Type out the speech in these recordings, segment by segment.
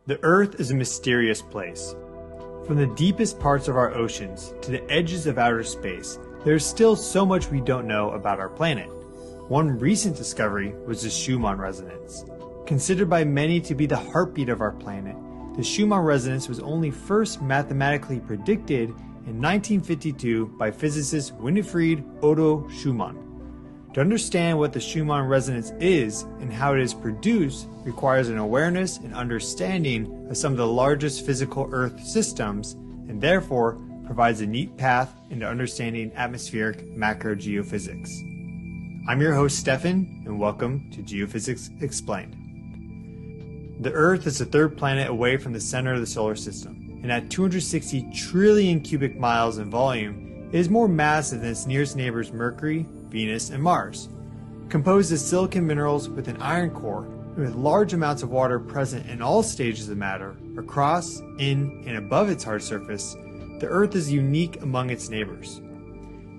The Earth is a mysterious place. From the deepest parts of our oceans to the edges of outer space, there is still so much we don't know about our planet. One recent discovery was the Schumann resonance. Considered by many to be the heartbeat of our planet, the Schumann resonance was only first mathematically predicted in 1952 by physicist Winifred Otto Schumann. To understand what the Schumann resonance is and how it is produced requires an awareness and understanding of some of the largest physical Earth systems, and therefore provides a neat path into understanding atmospheric macrogeophysics. I'm your host Stefan, and welcome to Geophysics Explained. The Earth is the third planet away from the center of the solar system, and at 260 trillion cubic miles in volume, it is more massive than its nearest neighbors Mercury, Venus, and Mars. Composed of silicon minerals with an iron core, and with large amounts of water present in all stages of matter, across, in, and above its hard surface, the Earth is unique among its neighbors.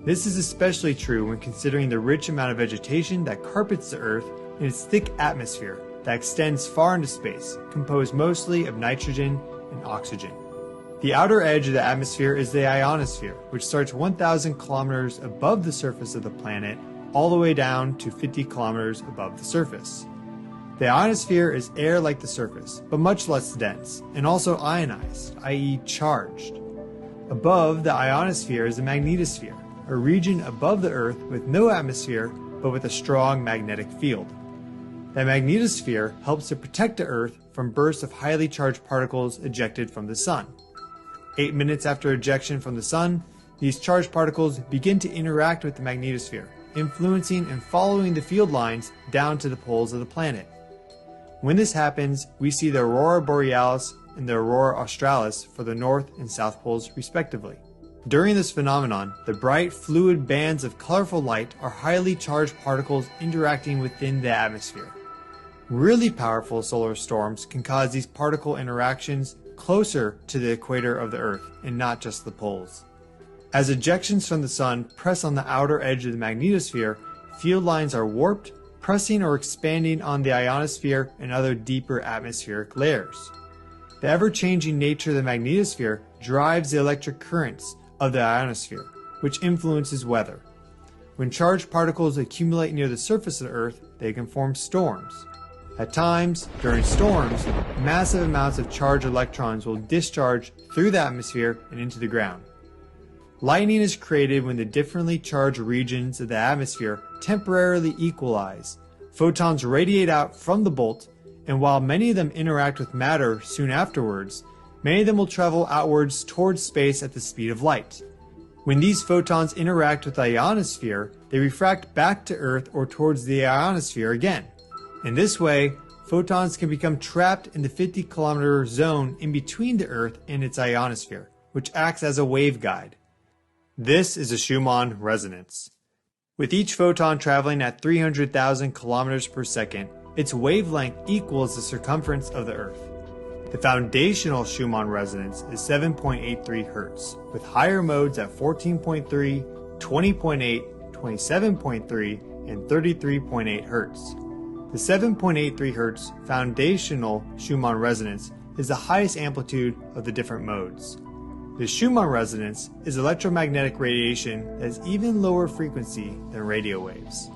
This is especially true when considering the rich amount of vegetation that carpets the Earth and its thick atmosphere that extends far into space, composed mostly of nitrogen and oxygen. The outer edge of the atmosphere is the ionosphere, which starts 1,000 kilometers above the surface of the planet all the way down to 50 kilometers above the surface. The ionosphere is air like the surface, but much less dense, and also ionized, i.e. charged. Above the ionosphere is the magnetosphere, a region above the Earth with no atmosphere but with a strong magnetic field. The magnetosphere helps to protect the Earth from bursts of highly charged particles ejected from the Sun. 8 minutes after ejection from the Sun, these charged particles begin to interact with the magnetosphere, influencing and following the field lines down to the poles of the planet. When this happens, we see the aurora borealis and the aurora australis for the north and south poles respectively. During this phenomenon, the bright fluid bands of colorful light are highly charged particles interacting within the atmosphere. Really powerful solar storms can cause these particle interactions closer to the equator of the Earth and not just the poles. As ejections from the Sun press on the outer edge of the magnetosphere, field lines are warped, pressing or expanding on the ionosphere and other deeper atmospheric layers. The ever-changing nature of the magnetosphere drives the electric currents of the ionosphere, which influences weather. When charged particles accumulate near the surface of the Earth, they can form storms. At times, during storms, massive amounts of charged electrons will discharge through the atmosphere and into the ground. Lightning is created when the differently charged regions of the atmosphere temporarily equalize. Photons radiate out from the bolt, and while many of them interact with matter soon afterwards, many of them will travel outwards towards space at the speed of light. When these photons interact with the ionosphere, they refract back to Earth or towards the ionosphere again. In this way, photons can become trapped in the 50-kilometer zone in between the Earth and its ionosphere, which acts as a waveguide. This is a Schumann resonance. With each photon traveling at 300,000 kilometers per second, its wavelength equals the circumference of the Earth. The foundational Schumann resonance is 7.83 Hz, with higher modes at 14.3, 20.8, 27.3, and 33.8 Hz. The 7.83 Hz foundational Schumann resonance is the highest amplitude of the different modes. The Schumann resonance is electromagnetic radiation that is even lower frequency than radio waves.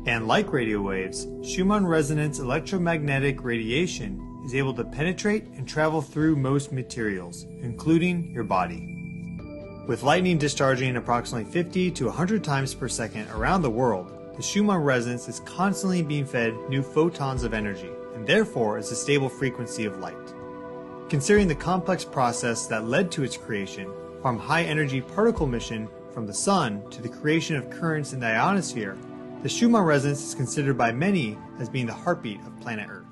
And like radio waves, Schumann resonance electromagnetic radiation is able to penetrate and travel through most materials, including your body. With lightning discharging approximately 50 to 100 times per second around the world, the Schumann resonance is constantly being fed new photons of energy, and therefore is a stable frequency of light. Considering the complex process that led to its creation, from high-energy particle emission from the Sun to the creation of currents in the ionosphere, the Schumann resonance is considered by many as being the heartbeat of planet Earth.